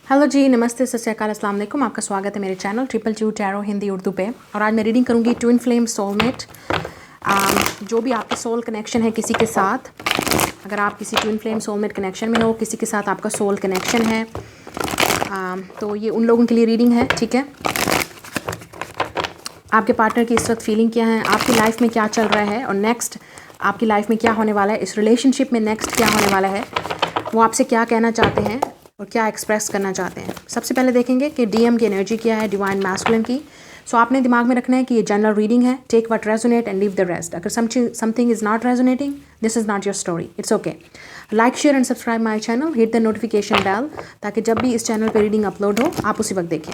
Hello जी, नमस्ते, सत श्री अकाल, अस्सलाम वालेकुम। आपका स्वागत है मेरे channel triple two tarot Hindi Urdu पे। और आज मैं रीडिंग करूँगी ट्विन फ्लेम सोलमेट। जो भी आपके सोल कनेक्शन है किसी के साथ, अगर आप किसी ट्विन फ्लेम सोलमेट कनेक्शन में हो, किसी के साथ आपका सोल कनेक्शन है, तो ये उन लोगों के लिए रीडिंग है। ठीक है, आपके पार्टनर की इस वक्त फीलिंग क्या है, आपकी लाइफ में क्या चल रहा है और नेक्स्ट आपकी लाइफ में क्या होने वाला है, इस रिलेशनशिप में नेक्स्ट क्या होने वाला है, वो आपसे क्या कहना चाहते हैं और क्या एक्सप्रेस करना चाहते हैं। सबसे पहले देखेंगे कि डीएम की एनर्जी क्या है, डिवाइन मैस्कुलिन की। सो आपने दिमाग में रखना है कि ये जनरल रीडिंग है। Take what resonate and leave the rest. अगर something is not resonating, this is not your story, it's okay. Like, share and subscribe my channel, hit the notification bell, ताकि जब भी इस चैनल पर reading upload हो आप उसी वक्त देखें।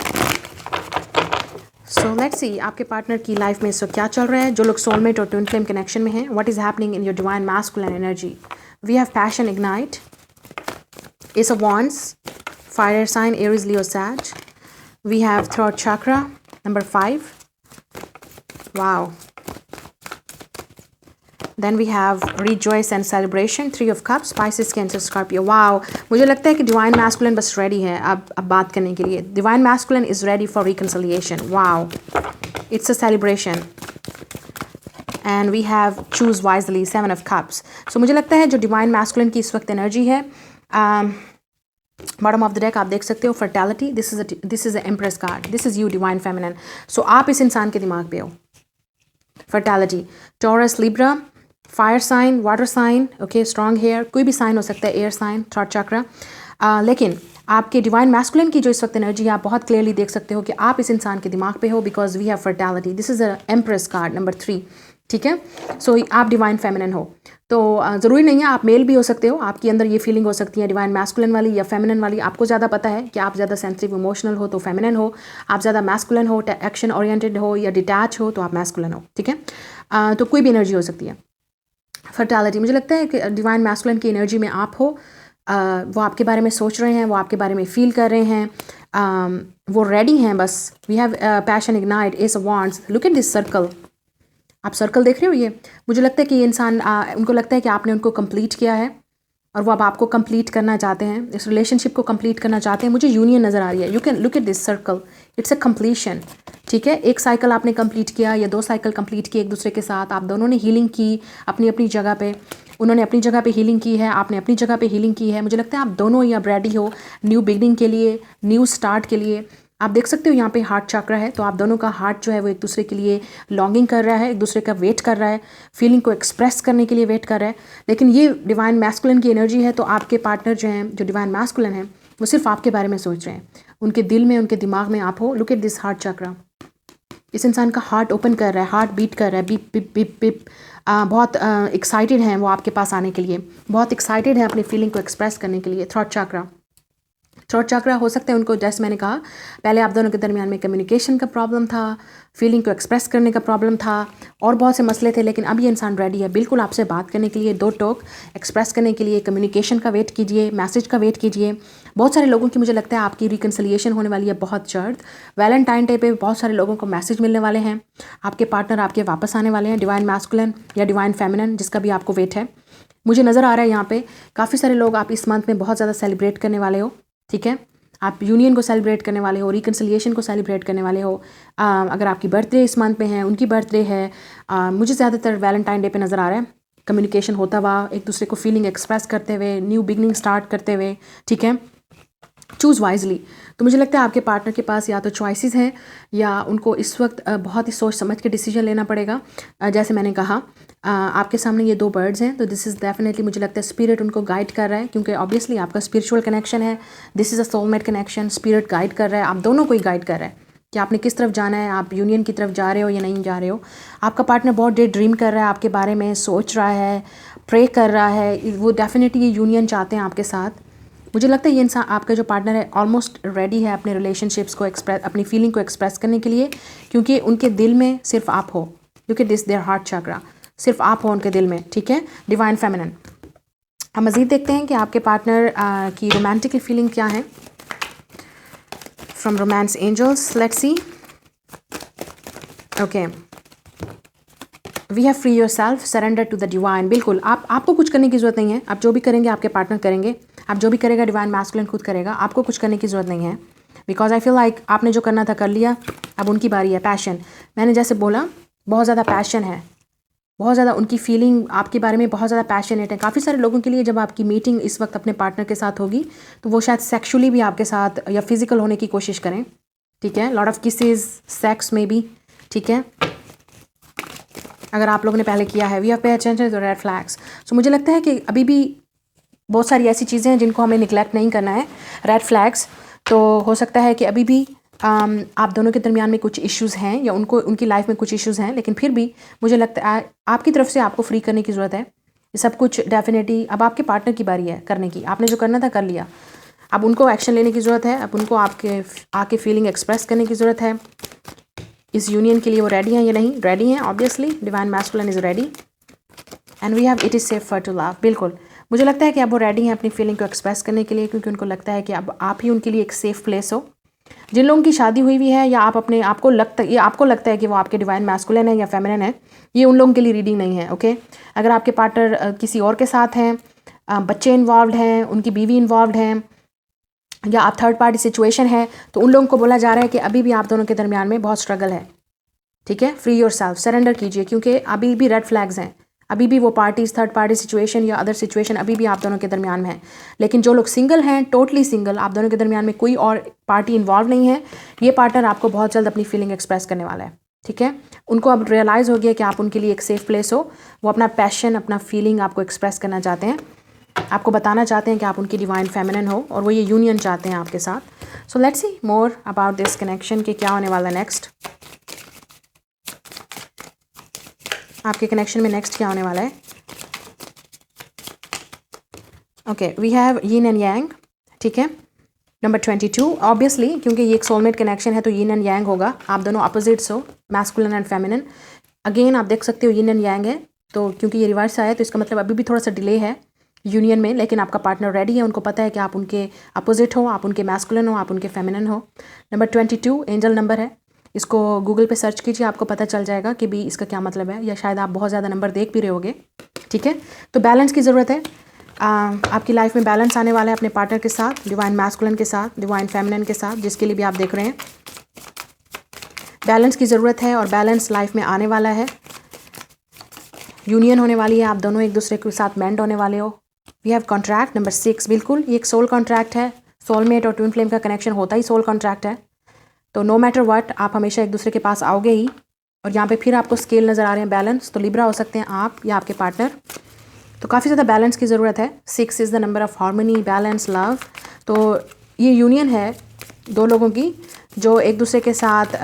सो लेट्स सी आपके पार्टनर की लाइफ में इस वक्त क्या चल रहा है। जो लोग सोलमेट और ट्विन फ्लेम कनेक्शन में हैं, what is happening in your divine masculine energy. We have passion ignite, Ace of Wands, fire sign Aries, Leo, Sag. We have throat chakra, number 5. Wow. Then we have rejoice and celebration, 3 of cups, Pisces, Cancer, Scorpio. Wow. मुझे लगता है कि divine masculine बस ready है अब बात करने के लिए। Divine masculine is ready for reconciliation. Wow, it's a celebration. And we have choose wisely, 7 of cups. So मुझे लगता है जो डिवाइन मैस्कुलिन की इस वक्त एनर्जी है, बॉटम ऑफ द डेक आप देख सकते हो, fertility, this is a empress card, this is you divine feminine. So आप इस इंसान के दिमाग पे हो। Fertility, Taurus, Libra, fire sign, water sign, okay, strong hair, कोई भी साइन हो सकता है, एयर साइन, थ्रॉट चक्रा। लेकिन आपके डिवाइन मैस्कुलिन की जो इस वक्त एनर्जी है, आप बहुत क्लियरली देख सकते हो कि आप इस इंसान के दिमाग पे हो, because we have fertility, this is a empress card, number 3। ठीक है, सो आप डिवाइन फेमिनिन हो। तो ज़रूरी नहीं है, आप मेल भी हो सकते हो, आपके अंदर ये फीलिंग हो सकती है डिवाइन मैस्कुलिन वाली या फेमिनिन वाली। आपको ज़्यादा पता है कि आप ज़्यादा सेंसिटिव इमोशनल हो तो फेमिनिन हो, आप ज़्यादा मैस्कुलिन हो, एक्शन ओरिएंटेड हो या डिटैच हो तो आप मैस्कुलिन हो। ठीक है, तो कोई भी एनर्जी हो सकती है। फर्टैलिटी, मुझे लगता है कि डिवाइन मैस्कुलिन की एनर्जी में आप हो, वो आपके बारे में सोच रहे हैं, वो आपके बारे में फील कर रहे हैं, वो रेडी हैं बस। We have passion ignite, ace of wands, look at this circle, आप सर्कल देख रहे हो। ये मुझे लगता है कि ये इंसान, उनको लगता है कि आपने उनको कंप्लीट किया है और वो अब आपको कंप्लीट करना चाहते हैं, इस रिलेशनशिप को कंप्लीट करना चाहते हैं। मुझे यूनियन नज़र आ रही है। You can look at this circle, it's a completion. ठीक है, एक साइकिल आपने कंप्लीट किया या 2 साइकिल कंप्लीट किए एक दूसरे के साथ। आप दोनों ने हीलिंग की अपनी अपनी जगह पे। उन्होंने अपनी जगह पे हीलिंग की है, आपने अपनी जगह पे हीलिंग की है। मुझे लगता है आप दोनों ही अब रेडी हो न्यू बिगनिंग के लिए, न्यू स्टार्ट के लिए। आप देख सकते हो यहाँ पे हार्ट चक्र है, तो आप दोनों का हार्ट जो है वो एक दूसरे के लिए लॉन्गिंग कर रहा है, एक दूसरे का वेट कर रहा है, फीलिंग को एक्सप्रेस करने के लिए वेट कर रहा है। लेकिन ये डिवाइन मैस्कुलिन की एनर्जी है, तो आपके पार्टनर जो हैं, जो डिवाइन मैस्कुलिन है, वो सिर्फ आपके बारे में सोच रहे हैं। उनके दिल में, उनके दिमाग में आप हो। लुक एट दिस हार्ट चक्र, इस इंसान का हार्ट ओपन कर रहा है, हार्ट बीट कर रहा है, बीप बीप बीप बीप। बहुत एक्साइटेड हैं वो आपके पास आने के लिए, बहुत एक्साइटेड है अपनी फीलिंग को एक्सप्रेस करने के लिए। थ्रॉट चक्रा, थ्रॉट चक्रा हो सकता है उनको, जैसे मैंने कहा पहले, आप दोनों के दरमियान में कम्युनिकेशन का प्रॉब्लम था, फीलिंग को एक्सप्रेस करने का प्रॉब्लम था और बहुत से मसले थे। लेकिन अब ये इंसान रेडी है बिल्कुल आपसे बात करने के लिए, 2 टोक एक्सप्रेस करने के लिए। कम्युनिकेशन का वेट कीजिए, मैसेज का वेट कीजिए। बहुत सारे लोगों की मुझे लगता है आपकी रिकन्सिलिएशन होने वाली है बहुत जल्द। वैलेंटाइन डे पे बहुत सारे लोगों को मैसेज मिलने वाले हैं, आपके पार्टनर आपके वापस आने वाले हैं, डिवाइन मैस्कुलिन या डिवाइन फेमिनिन, जिसका भी आपको वेट है। मुझे नज़र आ रहा है यहाँ पे काफ़ी सारे लोग आप इस मंथ में बहुत ज़्यादा सेलिब्रेट करने वाले हो। ठीक है, आप यूनियन को सेलिब्रेट करने वाले हो, रिकन्सिलिएशन को सेलिब्रेट करने वाले हो। अगर आपकी बर्थडे इस मंथ में है, उनकी बर्थडे है, मुझे ज़्यादातर वैलेंटाइन डे पे नज़र आ रहा है। कम्युनिकेशन होता हुआ, एक दूसरे को फीलिंग एक्सप्रेस करते हुए, न्यू बिगनिंग स्टार्ट करते हुए। ठीक है, चूज़ वाइजली। तो मुझे लगता है आपके पार्टनर के पास या तो चॉइसेस हैं या उनको इस वक्त बहुत ही सोच समझ के डिसीजन लेना पड़ेगा। जैसे मैंने कहा, आपके सामने ये 2 बर्ड्स हैं, तो दिस इज़ डेफिनेटली, मुझे लगता है स्पिरिट उनको गाइड कर रहा है, क्योंकि ऑब्वियसली आपका स्पिरिचुअल कनेक्शन है। This is a soulmate connection, spirit guide कर रहा है, आप दोनों को ही गाइड कर रहा है कि आपने किस तरफ जाना है, आप यूनियन की तरफ जा रहे हो या नहीं जा रहे हो। आपका पार्टनर बहुत डे ड्रीम कर रहा है आपके बारे में, सोच रहा है, प्रे कर रहा है, वो डेफिनेटली ये यूनियन चाहते हैं आपके साथ। मुझे लगता है ये इंसान, आपका जो पार्टनर है, ऑलमोस्ट रेडी है अपने रिलेशनशिप्स को एक्सप्रेस, अपनी फीलिंग को एक्सप्रेस करने के लिए, क्योंकि उनके दिल में सिर्फ आप हो। Look at this, there heart chakra, सिर्फ आप हो उनके दिल में। ठीक है, डिवाइन फेमिनिन। हम मज़ीद देखते हैं कि आपके पार्टनर की रोमांटिक फीलिंग क्या है। From romance angels, let's see. Okay, we have free yourself, surrender to the divine. बिल्कुल आपको कुछ करने की ज़रूरत नहीं है, आप जो भी करेंगे आपके पार्टनर करेंगे। आप जो भी करेगा डिवाइन मैस्कुलिन खुद करेगा, आपको कुछ करने की ज़रूरत नहीं है। बिकॉज आई फील लाइक आपने जो करना था कर लिया, अब उनकी बारी है। पैशन, मैंने जैसे बोला बहुत ज़्यादा पैशन है, बहुत ज़्यादा उनकी फीलिंग आपके बारे में बहुत ज़्यादा पैशनेट है। काफ़ी सारे लोगों के लिए जब आपकी मीटिंग इस वक्त अपने पार्टनर के साथ होगी तो वो शायद सेक्सुअली भी आपके साथ या फिजिकल होने की कोशिश करें, ठीक है। लॉट ऑफ किसेस, सेक्स में भी, ठीक है, अगर आप लोगों ने पहले किया है। We have pay attention to red flags. So मुझे लगता है कि अभी भी बहुत सारी ऐसी चीज़ें हैं जिनको हमें निगलेक्ट नहीं करना है। रेड फ्लैग्स, तो हो सकता है कि अभी भी आप दोनों के दरमियान में कुछ इश्यूज़ हैं या उनको उनकी लाइफ में कुछ इश्यूज़ हैं, लेकिन फिर भी मुझे लगता है आपकी तरफ से आपको फ्री करने की ज़रूरत है। ये सब कुछ डेफिनेटली अब आपके पार्टनर की बारी है करने की। आपने जो करना था कर लिया, अब उनको एक्शन लेने की ज़रूरत है, अब उनको आके फीलिंग एक्सप्रेस करने की ज़रूरत है। इस यूनियन के लिए वो रेडी हैं या नहीं? रेडी हैं obviously. Divine masculine is ready and we have it is safe for to love. बिल्कुल मुझे लगता है कि अब वो रेडी हैं अपनी फीलिंग को एक्सप्रेस करने के लिए, क्योंकि उनको लगता है कि अब आप ही उनके लिए एक सेफ़ प्लेस हो। जिन लोगों की शादी हुई है या आप अपने आपको लगता है कि वो आपके डिवाइन मैस्कुलिन है या फेमिनिन है, ये उन लोगों के लिए रीडिंग नहीं है, ओके। अगर आपके पार्टनर किसी और के साथ हैं, बच्चे इन्वॉल्व हैं, उनकी बीवी इन्वॉल्व हैं, या आप थर्ड पार्टी सिचुएशन है, तो उन लोगों को बोला जा रहा है कि अभी भी आप दोनों के दरमियान में बहुत स्ट्रगल है, ठीक है। फ्री योर सेल्फ, सरेंडर कीजिए, क्योंकि अभी भी रेड फ्लैग्स हैं। अभी भी वो पार्टीज, थर्ड पार्टी सिचुएशन या अदर सिचुएशन अभी भी आप दोनों के दरमियान में है। लेकिन जो लोग सिंगल हैं, टोटली सिंगल, आप दोनों के दरमियान में कोई और पार्टी इन्वॉल्व नहीं है, ये पार्टनर आपको बहुत जल्द अपनी फीलिंग एक्सप्रेस करने वाला है, ठीक है। उनको अब रियलाइज़ हो गया कि आप उनके लिए एक सेफ प्लेस हो। वो अपना पैशन, अपना फीलिंग आपको एक्सप्रेस करना चाहते हैं, आपको बताना चाहते हैं कि आप उनकी डिवाइन फेमिनिन हो, और वो ये यूनियन चाहते हैं आपके साथ। So let's see more about this connection कि क्या होने वाला है नेक्स्ट। आपके कनेक्शन में नेक्स्ट क्या होने वाला है? Okay, we have yin and yang, ठीक है। नंबर 22, ऑब्वियसली क्योंकि ये एक सोलमेट कनेक्शन है तो यिन एंड यांग होगा। आप दोनों अपोजिट्स हो, मैस्कुलिन एंड फेमिनिन। अगेन आप देख सकते हो यिन एंड यांग है, तो क्योंकि ये रिवर्स आया तो इसका मतलब अभी भी थोड़ा सा डिले है यूनियन में, लेकिन आपका पार्टनर रेडी है। उनको पता है कि आप उनके अपोजिट हो, आप उनके मैस्कुलिन हो, आप उनके फेमिनिन हो। नंबर 22 एंजल नंबर है, इसको गूगल पे सर्च कीजिए, आपको पता चल जाएगा कि भी इसका क्या मतलब है, या शायद आप बहुत ज़्यादा नंबर देख भी रहे होगे, ठीक है। तो बैलेंस की ज़रूरत है। आपकी लाइफ में बैलेंस आने वाला है अपने पार्टनर के साथ, डिवाइन मैस्कुलिन के साथ, डिवाइन फेमिनिन के साथ, जिसके लिए भी आप देख रहे हैं। बैलेंस की ज़रूरत है और बैलेंस लाइफ में आने वाला है। यूनियन होने वाली है, आप दोनों एक दूसरे के साथ मेंड होने वाले हो। वी हैव कॉन्ट्रैक्ट नंबर 6, बिल्कुल ये एक सोल कॉन्ट्रैक्ट है। सोलमेट और ट्विन फ्लेम का कनेक्शन होता ही सोल कॉन्ट्रैक्ट है। तो नो मैटर व्हाट आप हमेशा एक दूसरे के पास आओगे ही। और यहाँ पे फिर आपको स्केल नज़र आ रहे हैं बैलेंस, तो लिब्रा हो सकते हैं आप या आपके पार्टनर। तो काफ़ी ज़्यादा बैलेंस की ज़रूरत है। 6 is the number of harmony, balance, love. तो ये यूनियन है दो लोगों की जो एक दूसरे के साथ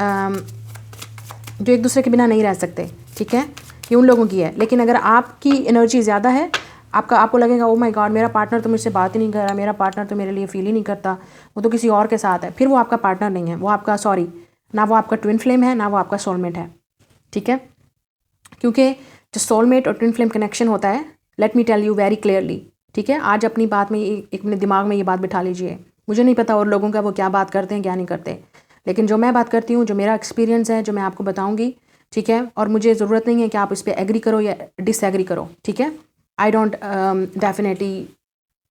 जो एक दूसरे के बिना नहीं रह सकते, ठीक है। ये उन लोगों की है। लेकिन अगर आपकी एनर्जी ज़्यादा है, आपको लगेगा ओ माय गॉड मेरा पार्टनर तो मुझसे बात ही नहीं कर रहा, मेरा पार्टनर तो मेरे लिए फील ही नहीं करता, वो तो किसी और के साथ है, फिर वो आपका पार्टनर नहीं है, वो आपका ना वो आपका ट्विन फ्लेम है, ना वो आपका सोलमेट है, ठीक है। क्योंकि जो सोलमेट और ट्विन फ्लेम कनेक्शन होता है, let me tell you very clearly, ठीक है। आज अपनी बात में एक अपने दिमाग में ये बात बिठा लीजिए। मुझे नहीं पता और लोगों का वो क्या बात करते हैं क्या नहीं करते, लेकिन जो मैं बात करती हूँ, जो मेरा एक्सपीरियंस है, जो मैं आपको बताऊँगी, ठीक है। और मुझे ज़रूरत नहीं है कि आप इस पर एग्री करो या डिसएग्री करो, ठीक है। I don't definitely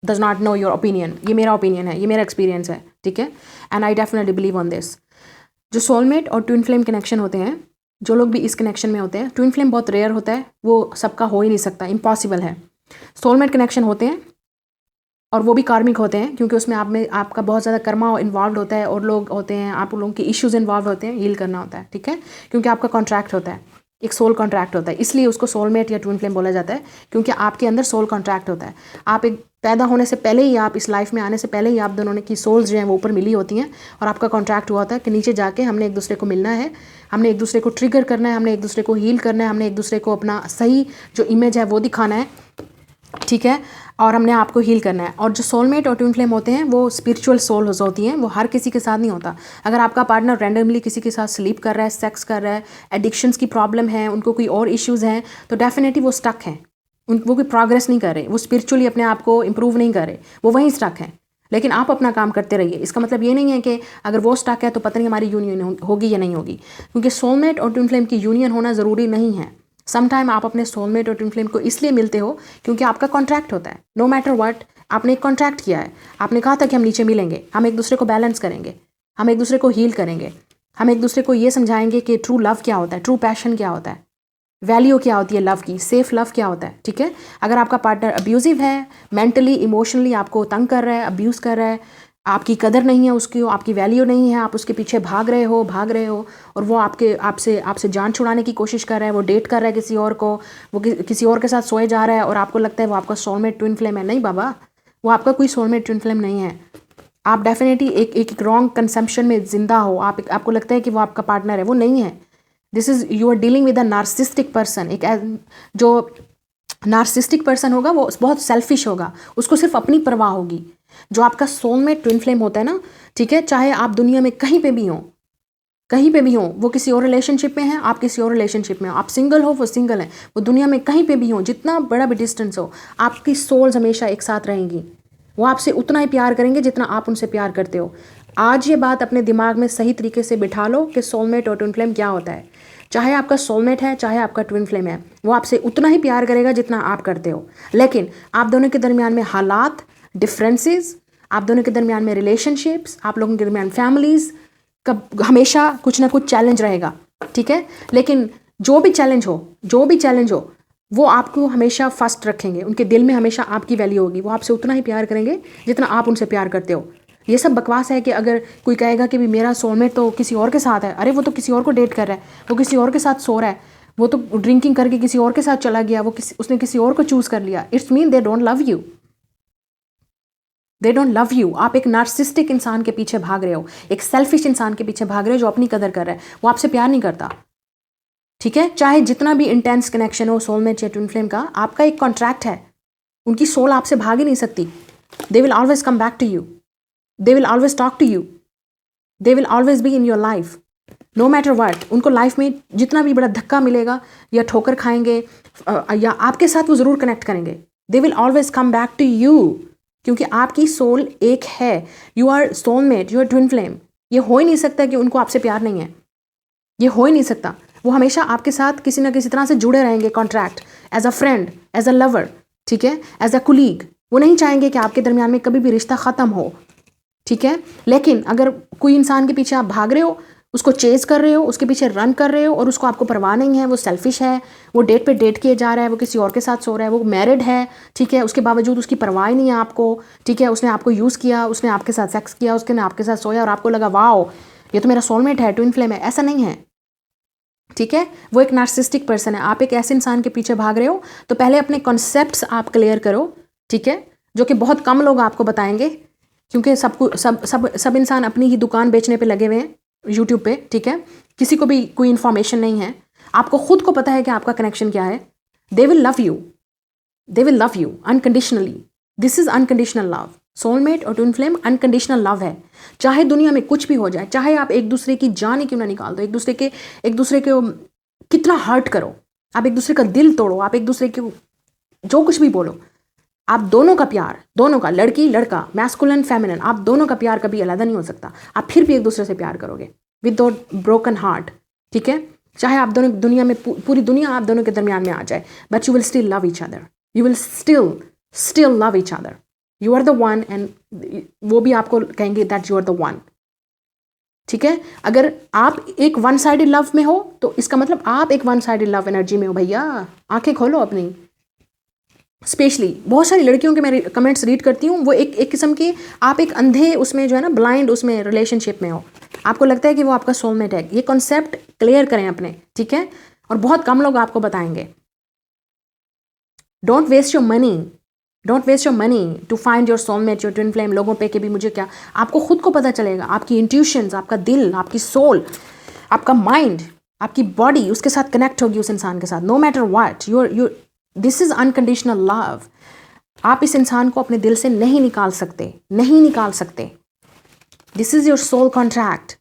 does not know your opinion, ये मेरा ओपिनियन है, ये मेरा एक्सपीरियंस है, ठीक है। And I definitely believe on this. जो सोलमेट और ट्विन फ्लेम कनेक्शन होते हैं, जो लोग भी इस कनेक्शन में होते हैं, ट्विन फ्लेम बहुत रेयर होता है, वो सबका हो ही नहीं सकता, इम्पॉसिबल है। सोलमेट कनेक्शन होते हैं और वो भी कार्मिक होते हैं, क्योंकि उसमें आपका बहुत ज़्यादा कर्मा इन्वॉल्व होता है, और लोग होते हैं, आप लोगों के इश्यूज इन्वॉल्व होते हैं, हील करना होता है, ठीक है। क्योंकि आपका कॉन्ट्रैक्ट होता है, एक सोल कॉन्ट्रैक्ट होता है, इसलिए उसको सोलमेट या ट्विन फ्लेम बोला जाता है, क्योंकि आपके अंदर सोल कॉन्ट्रैक्ट होता है। आप एक पैदा होने से पहले ही, आप इस लाइफ में आने से पहले ही आप दोनों ने की सोल्स जो हैं वो ऊपर मिली होती हैं, और आपका कॉन्ट्रैक्ट हुआ होता है कि नीचे जाके हमने एक दूसरे को मिलना है, हमने एक दूसरे को ट्रिगर करना है, हमने एक दूसरे को हील करना है, हमने एक दूसरे को अपना सही जो इमेज है वो दिखाना है, ठीक है। और हमने आपको हील करना है। और जो सोलमेट और ट्विन फ्लेम होते हैं वो स्पिरिचुअल सोल्स होती हैं, वो हर किसी के साथ नहीं होता। अगर आपका पार्टनर रैंडमली किसी के साथ स्लीप कर रहा है, सेक्स कर रहा है, एडिक्शंस की प्रॉब्लम है, उनको कोई और इश्यूज़ हैं, तो डेफिनेटली वो स्टक हैं, वो कोई प्रोग्रेस नहीं कर रहे, वो स्पिरिचुअली अपने आप को इम्प्रूव नहीं कर रहे, वो वहीं स्टक हैं। लेकिन आप अपना काम करते रहिए। इसका मतलब ये नहीं है कि अगर वो स्टक है तो पता नहीं हमारी यूनियन होगी या नहीं होगी, क्योंकि सोलमेट और ट्विन फ्लेम की यूनियन होना ज़रूरी नहीं है। सम टाइम आप अपने सोलमेट और ट्विन फ्लेम को इसलिए मिलते हो क्योंकि आपका कॉन्ट्रैक्ट होता है। नो मैटर व्हाट, आपने एक कॉन्ट्रैक्ट किया है, आपने कहा था कि हम नीचे मिलेंगे, हम एक दूसरे को बैलेंस करेंगे, हम एक दूसरे को हील करेंगे, हम एक दूसरे को ये समझाएंगे कि ट्रू लव क्या होता है, ट्रू पैशन क्या होता है, वैल्यू क्या होती है लव की, सेफ लव क्या होता है। ठीक है, अगर आपका पार्टनर अब्यूजिव है, मेंटली इमोशनली आपको तंग कर रहा है, अब्यूज़ कर रहा है, आपकी कदर नहीं है उसकी, आपकी वैल्यू नहीं है, आप उसके पीछे भाग रहे हो और वो आपसे जान छुड़ाने की कोशिश कर रहा है, वो डेट कर रहा है किसी और को, वो किसी और के साथ सोए जा रहा है और आपको लगता है वो आपका सोलमेट ट्विन फ्लेम है। नहीं बाबा, वो आपका कोई सोलमेट ट्विन फ्लेम नहीं है। आप डेफिनेटली एक रॉन्ग कंसेप्शन में जिंदा हो, आपको लगता है कि वो आपका पार्टनर है, वो नहीं है। This is, you are dealing with a narcissistic person. जो नार्सिस्टिक पर्सन होगा वो बहुत सेल्फिश होगा, उसको सिर्फ अपनी परवाह होगी। जो आपका सोलमेट ट्विन फ्लेम होता है ना, ठीक है, चाहे आप दुनिया में कहीं पे भी हो, वो किसी और रिलेशनशिप में है, आप किसी और रिलेशनशिप में हो, आप सिंगल हो, वो सिंगल है, वो दुनिया में कहीं पे भी हो, जितना बड़ा भी डिस्टेंस हो, आपकी सोल्स हमेशा एक साथ रहेंगी। वो आपसे उतना ही प्यार करेंगे जितना आप उनसे प्यार करते हो। आज ये बात अपने दिमाग में सही तरीके से बिठा लो कि सोलमेट और ट्विन फ्लेम क्या होता है। चाहे आपका सोलमेट है, चाहे आपका ट्विन फ्लेम है, वो आपसे उतना ही प्यार करेगा जितना आप करते हो। लेकिन आप दोनों के दरमियान में हालात, डिफरेंसेस, आप दोनों के दरमियान में रिलेशनशिप्स, आप लोगों के दरमियान फैमिलीज़, कब हमेशा कुछ ना कुछ चैलेंज रहेगा। ठीक है, लेकिन जो भी चैलेंज हो वो आपको हमेशा फर्स्ट रखेंगे, उनके दिल में हमेशा आपकी वैल्यू होगी, वो आपसे उतना ही प्यार करेंगे जितना आप उनसे प्यार करते हो। ये सब बकवास है कि अगर कोई कहेगा कि भी मेरा सोलमेट तो किसी और के साथ है, अरे वो तो किसी और को डेट कर रहा है, वो किसी और के साथ सो रहा है, वो तो ड्रिंकिंग करके किसी और के साथ चला गया, उसने किसी और को चूज़ कर लिया। It's mean they don't love you, they don't love you. आप एक नार्सिस्टिक इंसान के पीछे भाग रहे हो, एक सेल्फिश इंसान के पीछे भाग रहे हो जो अपनी कदर कर रहा है, वो आपसे प्यार नहीं करता। ठीक है, चाहे जितना भी इंटेंस कनेक्शन हो सोलमेट या ट्विन फ्लेम का, आपका एक कॉन्ट्रैक्ट है, उनकी सोल आपसे भाग ही नहीं सकती। They will always come back to you, they will always talk to you, they will always be in your life no matter what. उनको लाइफ में जितना भी बड़ा धक्का मिलेगा या ठोकर खाएंगे या आपके साथ वो ज़रूर कनेक्ट करेंगे। They will always come back to you, क्योंकि आपकी सोल एक है। You are soulmate, you are twin flame. ये हो ही नहीं सकता कि उनको आपसे प्यार नहीं है, ये हो ही नहीं सकता। वो हमेशा आपके साथ किसी ना किसी तरह से जुड़े रहेंगे, contract, as a friend, as a lover, ठीक है, एज अ कुलीग। वो नहीं चाहेंगे कि आपके दरमियान में कभी भी रिश्ता ख़त्म हो। ठीक है, लेकिन अगर कोई इंसान के पीछे आप भाग रहे हो, उसको चेज कर रहे हो, उसके पीछे रन कर रहे हो और उसको आपको परवाह नहीं है, वो सेल्फिश है, वो डेट पे डेट किए जा रहा है, वो किसी और के साथ सो रहा है, वो मैरिड है, ठीक है, उसके बावजूद उसकी परवाह ही नहीं है आपको। ठीक है, उसने आपको यूज़ किया, उसने आपके साथ सेक्स किया, उसने आपके साथ सोया और आपको लगा वाओ ये तो मेरा सोलमेट है, ट्विन फ्लेम है। ऐसा नहीं है। ठीक है, वो एक नार्सिस्टिक पर्सन है। आप एक ऐसे इंसान के पीछे भाग रहे हो तो पहले अपने कॉन्सेप्ट्स आप क्लियर करो। ठीक है, जो कि बहुत कम लोग आपको बताएंगे, क्योंकि सब इंसान अपनी ही दुकान बेचने पे लगे हुए हैं यूट्यूब पे। ठीक है, किसी को भी कोई इन्फॉर्मेशन नहीं है, आपको खुद को पता है कि आपका कनेक्शन क्या है। They will love you, they will love you unconditionally. This is unconditional love. Soulmate और ट्विन फ्लेम अनकंडीशनल लव है। चाहे दुनिया में कुछ भी हो जाए, चाहे आप एक दूसरे की जान ही क्यों ना निकाल दो, एक दूसरे के कितना हर्ट करो, आप एक दूसरे का दिल तोड़ो, आप एक दूसरे के जो कुछ भी बोलो, आप दोनों का प्यार, दोनों का, लड़की लड़का, मैस्कुलिन फेमिनिन, आप दोनों का प्यार कभी अलग नहीं हो सकता। आप फिर भी एक दूसरे से प्यार करोगे विदाउट ब्रोकन हार्ट। ठीक है, चाहे आप दोनों दुनिया में पूरी दुनिया आप दोनों के दरमियान में आ जाए, but you will still love each other, you will still love each other. You are the one, and वो भी आपको कहेंगे that you are the one. ठीक है, अगर आप एक वन साइडेड लव में हो तो इसका मतलब आप एक वन साइडेड लव एनर्जी में हो। भैया आंखें खोलो अपनी। स्पेशली बहुत सारी लड़कियों के मैं कमेंट्स रीड करती हूँ, वो एक किस्म की, आप एक अंधे उसमें जो है ना, ब्लाइंड उसमें रिलेशनशिप में हो, आपको लगता है कि वो आपका सोलमेट है। ये कॉन्सेप्ट क्लियर करें अपने। ठीक है, और बहुत कम लोग आपको बताएंगे। Don't waste your money to find your soulmate, your twin flame लोगों पे कि भी मुझे क्या। आपको खुद को पता चलेगा, आपकी इंट्यूशंस, आपका दिल, आपकी सोल, आपका माइंड, आपकी बॉडी उसके साथ कनेक्ट होगी, उस इंसान के साथ, no matter what. This is unconditional love. आप इस इंसान को अपने दिल से नहीं निकाल सकते। This is your soul contract.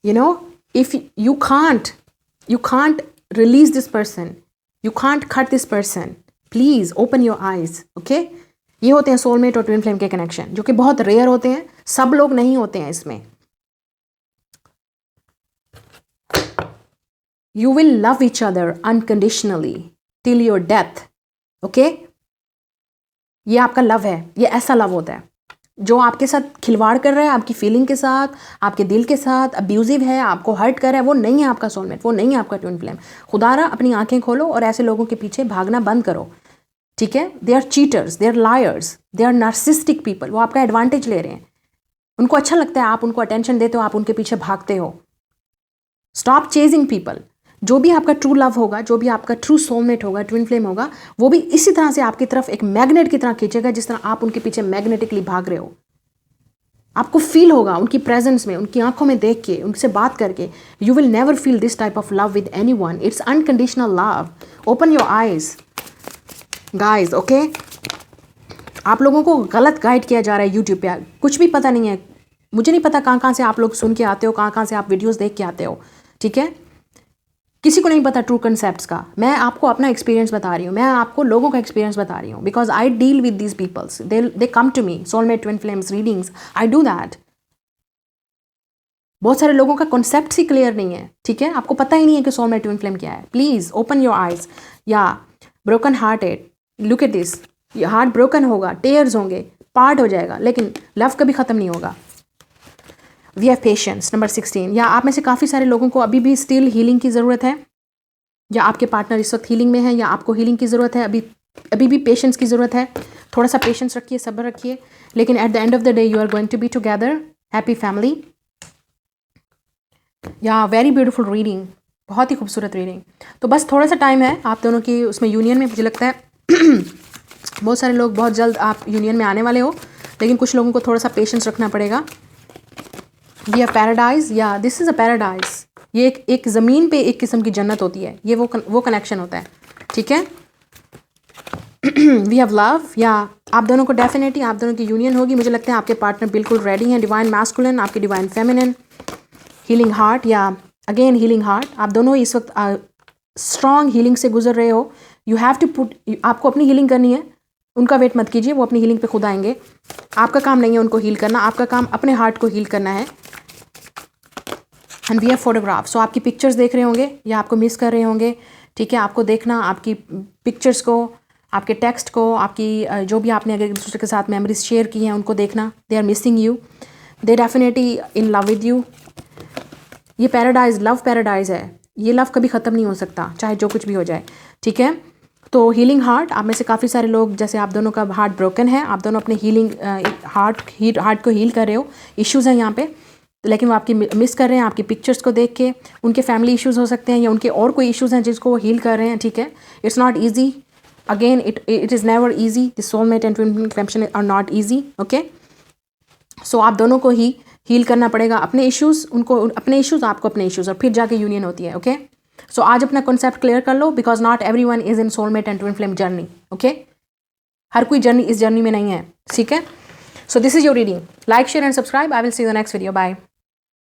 You know, if you can't release this person, you can't cut this person, please open your eyes. Okay, ये होते हैं सोलमेट और ट्विन फ्लेम के कनेक्शन, जो कि बहुत रेयर होते हैं, सब लोग नहीं होते हैं इसमें। You will love each other unconditionally till your death. Okay? ये आपका लव है, ये ऐसा लव होता है जो आपके साथ खिलवाड़ कर रहा है, आपकी फीलिंग के साथ, आपके दिल के साथ, अब्यूजिव है, आपको हर्ट कर रहा है, वो नहीं है आपका सोलमेट, वो नहीं है आपका ट्विन फ्लेम। खुदारा अपनी आंखें खोलो और ऐसे लोगों के पीछे भागना बंद करो, ठीक है? They are cheaters, they are liars, they are narcissistic people. वो आपका एडवांटेज ले रहे हैं, उनको अच्छा लगता है, आप उनको अटेंशन देते हो, आप उनके पीछे भागते हो। Stop chasing people. जो भी आपका ट्रू लव होगा, जो भी आपका ट्रू सोलमेट होगा, ट्विन फ्लेम होगा, वो भी इसी तरह से आपकी तरफ एक मैग्नेट की तरह खींचेगा जिस तरह आप उनके पीछे मैग्नेटिकली भाग रहे हो। आपको फील होगा उनकी प्रेजेंस में, उनकी आंखों में देख के, उनसे बात करके। You will never feel this type of love with anyone. It's unconditional love. Open your eyes guys, okay? आप लोगों को गलत गाइड किया जा रहा है यूट्यूब पे, कुछ भी पता नहीं है। मुझे नहीं पता कहाँ कहाँ से आप लोग सुन के आते हो, कहाँ कहाँ से आप वीडियोस देख के आते हो, ठीक है? किसी को नहीं पता ट्रू कंसेप्ट्स का। मैं आपको अपना एक्सपीरियंस बता रही हूँ, मैं आपको लोगों का एक्सपीरियंस बता रही हूँ, because I deal with these peoples, they come to me, soulmate, twin flames, readings, I do that. बहुत सारे लोगों का कॉन्सेप्ट ही क्लियर नहीं है, ठीक है? आपको पता ही नहीं है कि सोलमेट, ट्विन फ्लेम क्या है। Please open your eyes. या broken hearted, look at this, heart broken होगा, टेयर्स होंगे, पार्ट हो जाएगा, लेकिन लव कभी ख़त्म नहीं होगा। We have patience, number 16। या आप में से काफ़ी सारे लोगों को अभी भी स्टिल हीलिंग की ज़रूरत है, या आपके पार्टनर इस वक्त हीलिंग में है, या आपको हीलिंग की ज़रूरत है, अभी भी पेशेंस की ज़रूरत है। थोड़ा सा पेशेंस रखिए, सब्र रखिए, लेकिन at the end of the day you are going to be together, happy family. या वेरी ब्यूटीफुल रीडिंग, बहुत ही खूबसूरत रीडिंग। तो बस थोड़ा सा टाइम है आप दोनों की उसमें यूनियन में। मुझे लगता है बहुत सारे लोग बहुत जल्द आप यूनियन में आने वाले हो, लेकिन कुछ लोगों को थोड़ा सा पेशेंस रखना पड़ेगा। वी हैव पैराडाइज, या दिस इज़ अ पैराडाइज। ये एक ज़मीन पे एक किस्म की जन्नत होती है, ये वो कनेक्शन होता है, ठीक है? वी हैव लव, या आप दोनों को डेफिनेटली आप दोनों की यूनियन होगी। मुझे लगता है आपके पार्टनर बिल्कुल रेडी हैं। डिवाइन मैस्कुलिन, आपकी डिवाइन फेमिनिन। हीलिंग हार्ट, या अगेन हीलिंग हार्ट। आप दोनों इस वक्त स्ट्रॉन्ग हीलिंग से गुजर रहे हो। यू हैव टू पुट, आपको अपनी हीलिंग करनी है, उनका वेट मत कीजिए, वो अपनी हीलिंग पे खुद आएंगे। आपका काम नहीं है उनको हील करना, आपका काम अपने हार्ट को हील करना है। And we have photograph. So आपकी पिक्चर्स देख रहे होंगे या आपको मिस कर रहे होंगे, ठीक है? आपको देखना आपकी पिक्चर्स को, आपके टेक्स्ट को, आपकी जो भी आपने अगर एक दूसरे के साथ मेमोरीज शेयर की हैं उनको देखना। They are missing you, they definitely in love with you. ये पैराडाइज, लव पैराडाइज है, ये लव कभी ख़त्म नहीं हो सकता, चाहे जो कुछ भी हो जाए, ठीक है? तो हीलिंग हार्ट, आप में से काफ़ी सारे लोग, जैसे आप दोनों का हार्ट ब्रोकन है, आप दोनों अपने हीलिंग हार्ट को हील कर रहे हो। इश्यूज़ हैं यहाँ पे, लेकिन वो आपकी मिस कर रहे हैं आपकी पिक्चर्स को देख के। उनके फैमिली इश्यूज़ हो सकते हैं, या उनके और कोई इश्यूज़ हैं जिसको वो हील कर रहे हैं, ठीक है? It's not easy, again it is never easy. The soulmate and twin flame are not easy, okay? So आप दोनों को ही हील करना पड़ेगा अपने इश्यूज़, उनको अपने इश्यूज़, आपको अपने इश्यूज़, और फिर जाके यूनियन होती है, ओके? सो आज अपना कॉन्सेप्ट क्लियर कर लो, because not everyone is in soulmate and twin flame journey, okay? हर कोई जर्नी इस जर्नी में नहीं है, ठीक है? So this is your reading. Like, share and subscribe. I will see you the next video. Bye.